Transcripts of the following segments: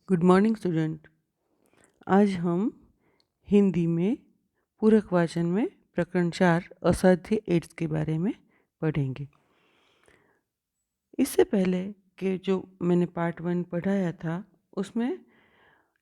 Good morning student. आज हम हिंदी में पूरक वाचन में प्रकरण 4 असाध्य एड्स के बारे में पढ़ेंगे। इससे पहले के जो मैंने पार्ट 1 पढ़ाया था उसमें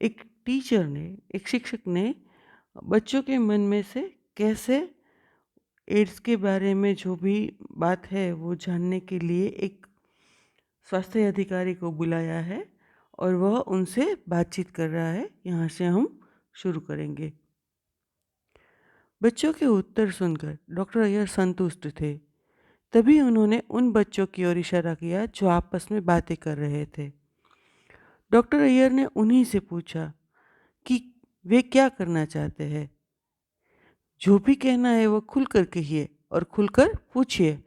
एक शिक्षक ने बच्चों के मन में से कैसे एड्स के बारे में जो भी बात है वो जानने के लिए एक स्वास्थ्य अधिकारी को बुलाया है और वह उनसे बातचीत कर रहा है। यहाँ से हम शुरू करेंगे। बच्चों के उत्तर सुनकर डॉक्टर अय्यर संतुष्ट थे। तभी उन्होंने उन बच्चों की ओर इशारा किया जो आपस में बातें कर रहे थे। डॉक्टर अय्यर ने उन्हीं से पूछा कि वे क्या करना चाहते हैं। जो भी कहना है वो खुलकर कहिए और खुलकर पूछिए।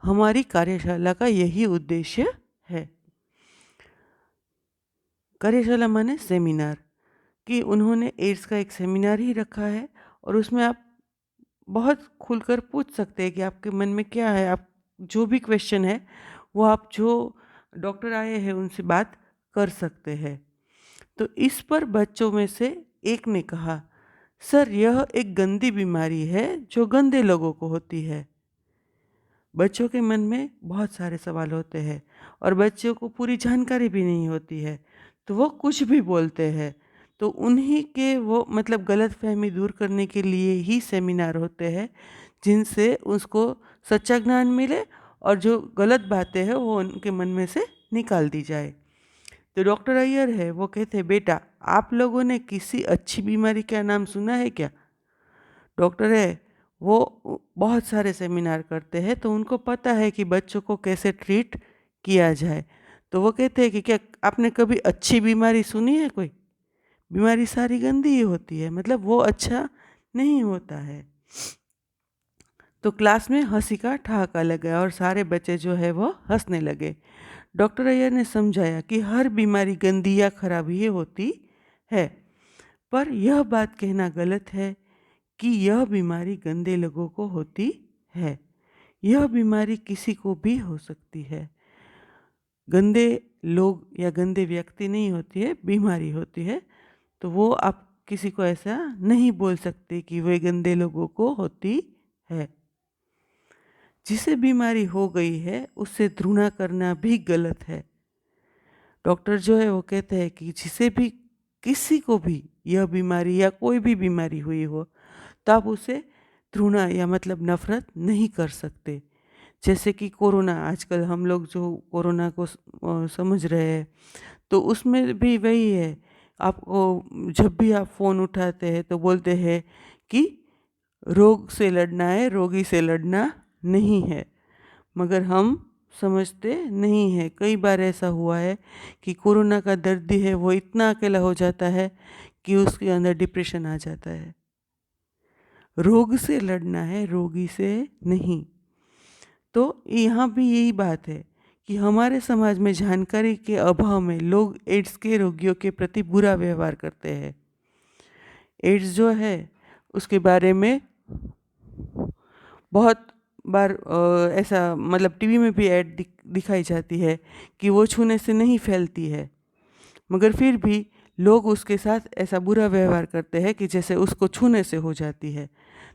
हमारी कार्यशाला का यही उद्देश्य है। कार्यशाला माने सेमिनार, कि उन्होंने एड्स का एक सेमिनार ही रखा है और उसमें आप बहुत खुलकर पूछ सकते हैं कि आपके मन में क्या है। आप जो भी क्वेश्चन है वो आप जो डॉक्टर आए हैं उनसे बात कर सकते हैं। तो इस पर बच्चों में से एक ने कहा, सर यह एक गंदी बीमारी है जो गंदे लोगों को होती है। बच्चों के मन में बहुत सारे सवाल होते हैं और बच्चों को पूरी जानकारी भी नहीं होती है, तो वो कुछ भी बोलते हैं। तो उन्हीं के वो मतलब गलतफहमी दूर करने के लिए ही सेमिनार होते हैं, जिनसे उसको सच्चा ज्ञान मिले और जो गलत बातें हैं वो उनके मन में से निकाल दी जाए। तो डॉक्टर अय्यर है वो कहते हैं, बेटा आप लोगों ने किसी अच्छी बीमारी का नाम सुना है क्या? डॉक्टर है वो बहुत सारे सेमिनार करते हैं, तो उनको पता है कि बच्चों को कैसे ट्रीट किया जाए। तो वो कहते हैं कि क्या आपने कभी अच्छी बीमारी सुनी है? कोई बीमारी सारी गंदी ही होती है, मतलब वो अच्छा नहीं होता है। तो क्लास में हंसी का ठहाका लग गया और सारे बच्चे जो है वो हंसने लगे। डॉक्टर अय्यर ने समझाया कि हर बीमारी गंदी या खराब ही होती है, पर यह बात कहना गलत है कि यह बीमारी गंदे लोगों को होती है। यह बीमारी किसी को भी हो सकती है। गंदे लोग या गंदे व्यक्ति नहीं होती है, बीमारी होती है। तो वो आप किसी को ऐसा नहीं बोल सकते कि वे गंदे लोगों को होती है। जिसे बीमारी हो गई है उससे घृणा करना भी गलत है। डॉक्टर जो है वो कहते हैं कि जिसे भी किसी को भी यह बीमारी या कोई भी बीमारी हुई हो तो आप उसे घृणा या मतलब नफरत नहीं कर सकते। जैसे कि कोरोना, आजकल हम लोग जो कोरोना को समझ रहे हैं, तो उसमें भी वही है। आपको जब भी आप फ़ोन उठाते हैं तो बोलते हैं कि रोग से लड़ना है, रोगी से लड़ना नहीं है। मगर हम समझते नहीं हैं। कई बार ऐसा हुआ है कि कोरोना का दर्दी है वो इतना अकेला हो जाता है कि उसके अंदर डिप्रेशन आ जाता है। रोग से लड़ना है, रोगी से नहीं। तो यहाँ भी यही बात है कि हमारे समाज में जानकारी के अभाव में लोग एड्स के रोगियों के प्रति बुरा व्यवहार करते हैं। एड्स जो है उसके बारे में बहुत बार ऐसा मतलब टीवी में भी ऐड दिखाई जाती है कि वो छूने से नहीं फैलती है, मगर फिर भी लोग उसके साथ ऐसा बुरा व्यवहार करते हैं कि जैसे उसको छूने से हो जाती है।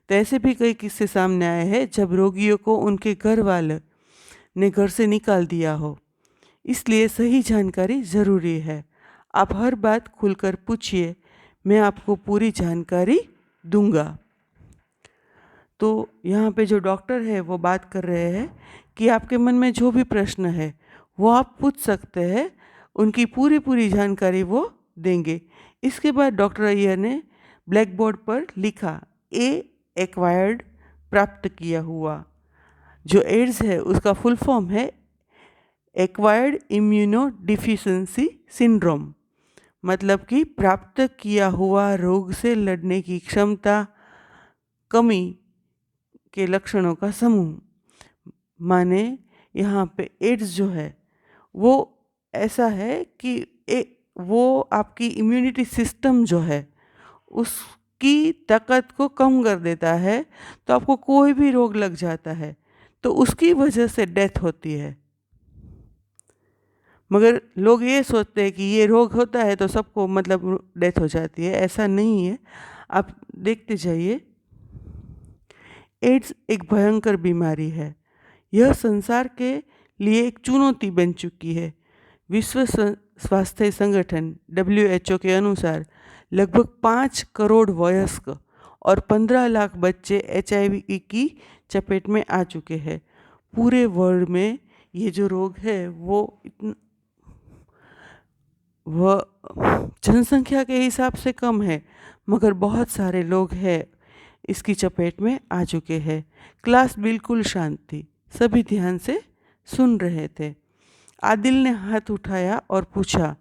तो ऐसे भी कई किस्से सामने आए हैं जब रोगियों को उनके घर वाले ने घर से निकाल दिया हो। इसलिए सही जानकारी ज़रूरी है। आप हर बात खुलकर पूछिए, मैं आपको पूरी जानकारी दूंगा। तो यहाँ पे जो डॉक्टर है वो बात कर रहे हैं कि आपके मन में जो भी प्रश्न है वो आप पूछ सकते हैं, उनकी पूरी पूरी जानकारी वो देंगे। इसके बाद डॉक्टर अय्यर ने ब्लैक बोर्ड पर लिखा, एक्वायर्ड प्राप्त किया हुआ। जो एड्स है उसका फुल फॉर्म है एक्वायर्ड इम्यूनो डिफिशिएंसी सिंड्रोम, मतलब कि प्राप्त किया हुआ रोग से लड़ने की क्षमता कमी के लक्षणों का समूह। माने यहाँ पे एड्स जो है वो ऐसा है कि वो आपकी इम्यूनिटी सिस्टम जो है उसकी ताकत को कम कर देता है। तो आपको कोई भी रोग लग जाता है तो उसकी वजह से डेथ होती है। मगर लोग ये सोचते हैं कि ये रोग होता है तो सबको मतलब डेथ हो जाती है, ऐसा नहीं है। आप देखते जाइए, एड्स एक भयंकर बीमारी है। यह संसार के लिए एक चुनौती बन चुकी है। विश्व स्वास्थ्य संगठन WHO के अनुसार लगभग 5 करोड़ वयस्क और 15 लाख बच्चे HIV की चपेट में आ चुके हैं। पूरे वर्ल्ड में ये जो रोग है वह जनसंख्या के हिसाब से कम है, मगर बहुत सारे लोग हैं इसकी चपेट में आ चुके हैं। क्लास बिल्कुल शांत थी, सभी ध्यान से सुन रहे थे। आदिल ने हाथ उठाया और पूछा,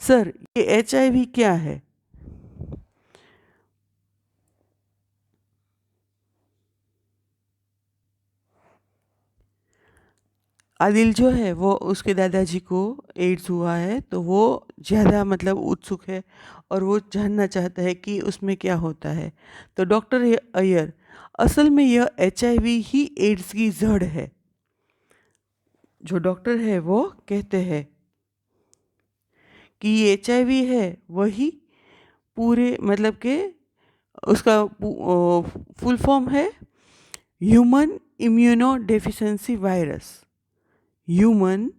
सर ये HIV क्या है? आदिल जो है वो उसके दादाजी को एड्स हुआ है, तो वो ज़्यादा मतलब उत्सुक है और वो जानना चाहता है कि उसमें क्या होता है। तो डॉक्टर अय्यर, असल में यह HIV ही एड्स की जड़ है। जो डॉक्टर है वो कहते हैं कि ये HIV है, वही पूरे मतलब के उसका फुल फॉर्म है human immuno deficiency virus. Human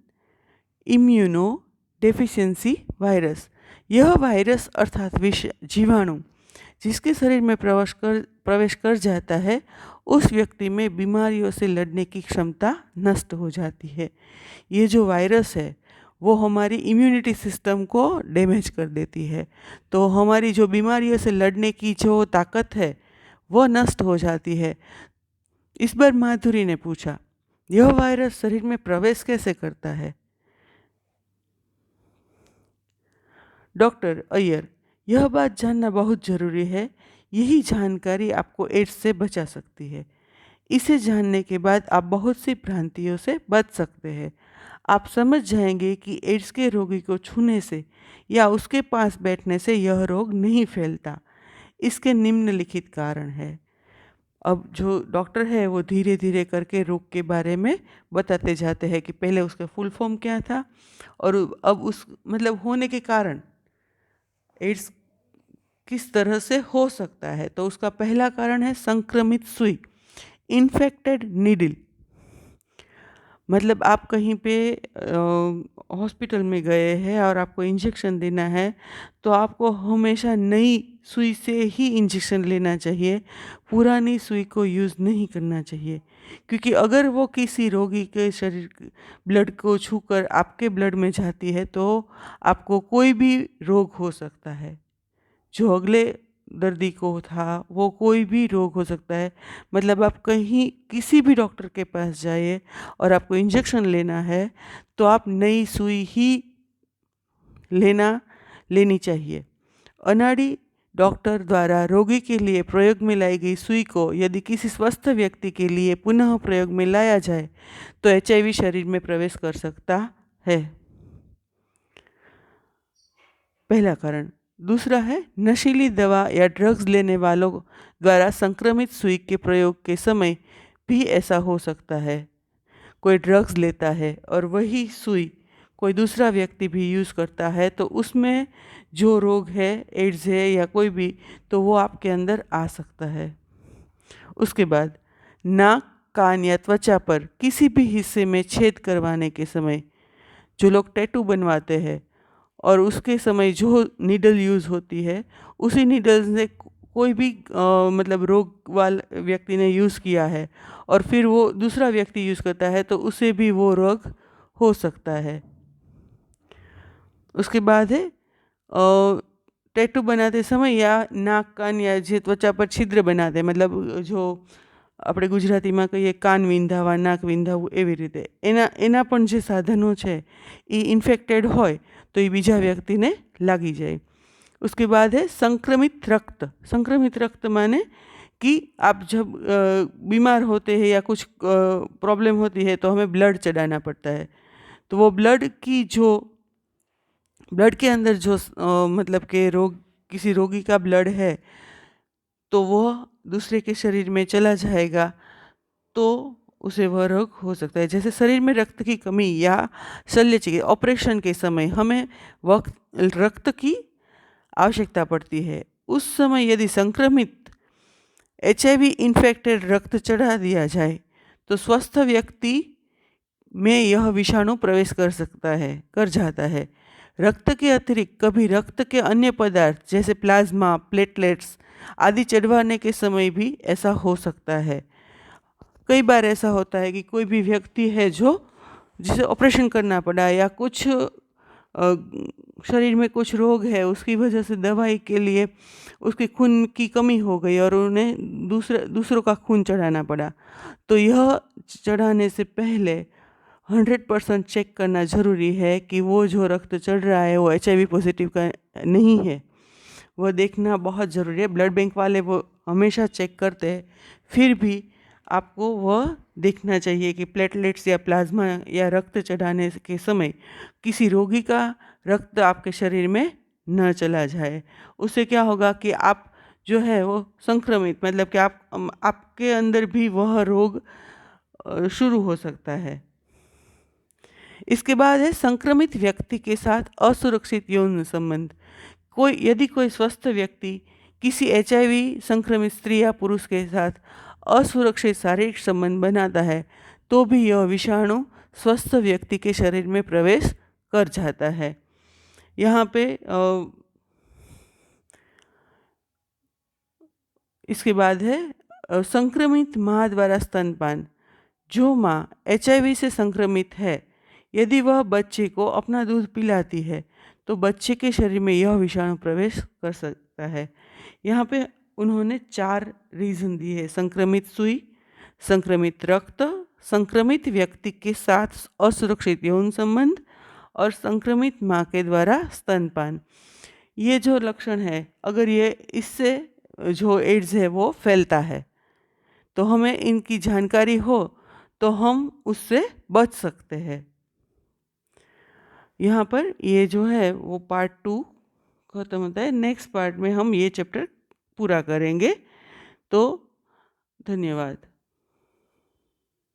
immuno deficiency virus. यह वायरस अर्थात विष जीवाणु जिसके शरीर में प्रवेश कर जाता है, उस व्यक्ति में बीमारियों से लड़ने की क्षमता नष्ट हो जाती है। ये जो वायरस है वो हमारी इम्यूनिटी सिस्टम को डैमेज कर देती है, तो हमारी जो बीमारियों से लड़ने की जो ताकत है वो नष्ट हो जाती है। इस बार माधुरी ने पूछा, यह वायरस शरीर में प्रवेश कैसे करता है? डॉक्टर अय्यर, यह बात जानना बहुत जरूरी है। यही जानकारी आपको एड्स से बचा सकती है। इसे जानने के बाद आप बहुत सी भ्रांतियों से बच सकते हैं। आप समझ जाएंगे कि एड्स के रोगी को छूने से या उसके पास बैठने से यह रोग नहीं फैलता। इसके निम्नलिखित कारण है। अब जो डॉक्टर है वो धीरे धीरे करके रोग के बारे में बताते जाते हैं कि पहले उसका फुल फॉर्म क्या था और अब उस मतलब होने के कारण एड्स किस तरह से हो सकता है। तो उसका पहला कारण है संक्रमित सुई, इन्फेक्टेड नीडल। मतलब आप कहीं पे हॉस्पिटल में गए हैं और आपको इंजेक्शन देना है, तो आपको हमेशा नई सुई से ही इंजेक्शन लेना चाहिए, पुरानी सुई को यूज़ नहीं करना चाहिए। क्योंकि अगर वो किसी रोगी के शरीर ब्लड को छूकर आपके ब्लड में जाती है तो आपको कोई भी रोग हो सकता है। जो अगले दर्दी को था वो कोई भी रोग हो सकता है। मतलब आप कहीं किसी भी डॉक्टर के पास जाइए और आपको इंजेक्शन लेना है तो आप नई सुई ही लेनी चाहिए। अनाड़ी डॉक्टर द्वारा रोगी के लिए प्रयोग में लाई गई सुई को यदि किसी स्वस्थ व्यक्ति के लिए पुनः प्रयोग में लाया जाए तो HIV शरीर में प्रवेश कर सकता है। पहला कारण। दूसरा है नशीली दवा या ड्रग्स लेने वालों द्वारा संक्रमित सुई के प्रयोग के समय भी ऐसा हो सकता है। कोई ड्रग्स लेता है और वही सुई कोई दूसरा व्यक्ति भी यूज़ करता है तो उसमें जो रोग है, एड्स है या कोई भी, तो वो आपके अंदर आ सकता है। उसके बाद नाक, कान या त्वचा पर किसी भी हिस्से में छेद करवाने के समय जो लोग टैटू बनवाते हैं और उसके समय जो नीडल यूज़ होती है, उसी नीडल से कोई भी मतलब रोग वाला व्यक्ति ने यूज़ किया है और फिर वो दूसरा व्यक्ति यूज़ करता है तो उसे भी वो रोग हो सकता है। उसके बाद है टैटू बनाते समय या नाक, कान या જે ત્વચા પર છિદ્ર બનાતે, मतलब जो આપણે ગુજરાતીમાં કહીએ કાન વિંધાવા, નાક વિંધાવવું, એવી રીતે એના પણ જે સાધનો છે એ ઇન્ફેક્ટેડ હોય तो ये बीजा व्यक्ति ने लागी जाए। उसके बाद है संक्रमित रक्त। संक्रमित रक्त माने कि आप जब बीमार होते हैं या कुछ प्रॉब्लम होती है तो हमें ब्लड चढ़ाना पड़ता है। तो वो ब्लड के अंदर जो मतलब के किसी रोगी का ब्लड है तो वो दूसरे के शरीर में चला जाएगा तो उसे वह रोग हो सकता है। जैसे शरीर में रक्त की कमी या शल्य चिकित्सा ऑपरेशन के समय हमें वक्त रक्त की आवश्यकता पड़ती है। उस समय यदि संक्रमित HIV इन्फेक्टेड रक्त चढ़ा दिया जाए तो स्वस्थ व्यक्ति में यह विषाणु प्रवेश कर जाता है। रक्त के अतिरिक्त कभी रक्त के अन्य पदार्थ जैसे प्लाज्मा, प्लेटलेट्स आदि चढ़वाने के समय भी ऐसा हो सकता है। कई बार ऐसा होता है कि कोई भी व्यक्ति है जिसे ऑपरेशन करना पड़ा या कुछ शरीर में कुछ रोग है, उसकी वजह से दवाई के लिए उसके खून की कमी हो गई और उन्हें दूसरों का खून चढ़ाना पड़ा। तो यह चढ़ाने से पहले 100% चेक करना ज़रूरी है कि वो जो रक्त चढ़ रहा है वो HIV पॉजिटिव का नहीं है। वह देखना बहुत ज़रूरी है। ब्लड बैंक वाले वो हमेशा चेक करते हैं, फिर भी आपको वह देखना चाहिए कि प्लेटलेट्स या प्लाज्मा या रक्त चढ़ाने के समय किसी रोगी का रक्त आपके शरीर में न चला जाए। उससे क्या होगा कि आप जो है वो संक्रमित, मतलब कि आपके अंदर भी वह रोग शुरू हो सकता है। इसके बाद है संक्रमित व्यक्ति के साथ असुरक्षित यौन संबंध। यदि कोई स्वस्थ व्यक्ति किसी HIV संक्रमित स्त्री या पुरुष के साथ असुरक्षित शारीरिक संबंध बनाता है तो भी यह विषाणु स्वस्थ व्यक्ति के शरीर में प्रवेश कर जाता है। यहाँ पे इसके बाद है संक्रमित माँ द्वारा स्तनपान। जो माँ HIV से संक्रमित है, यदि वह बच्चे को अपना दूध पिलाती है तो बच्चे के शरीर में यह विषाणु प्रवेश कर सकता है। यहाँ पे उन्होंने 4 रीज़न दिए हैं: संक्रमित सुई, संक्रमित रक्त, संक्रमित व्यक्ति के साथ असुरक्षित यौन संबंध और संक्रमित माँ के द्वारा स्तनपान। ये जो लक्षण है, अगर ये इससे जो एड्स है वो फैलता है तो हमें इनकी जानकारी हो तो हम उससे बच सकते हैं। यहाँ पर ये जो है वो पार्ट 2 खत्म होता है। नेक्स्ट पार्ट में हम ये चैप्टर पूरा करेंगे। तो धन्यवाद।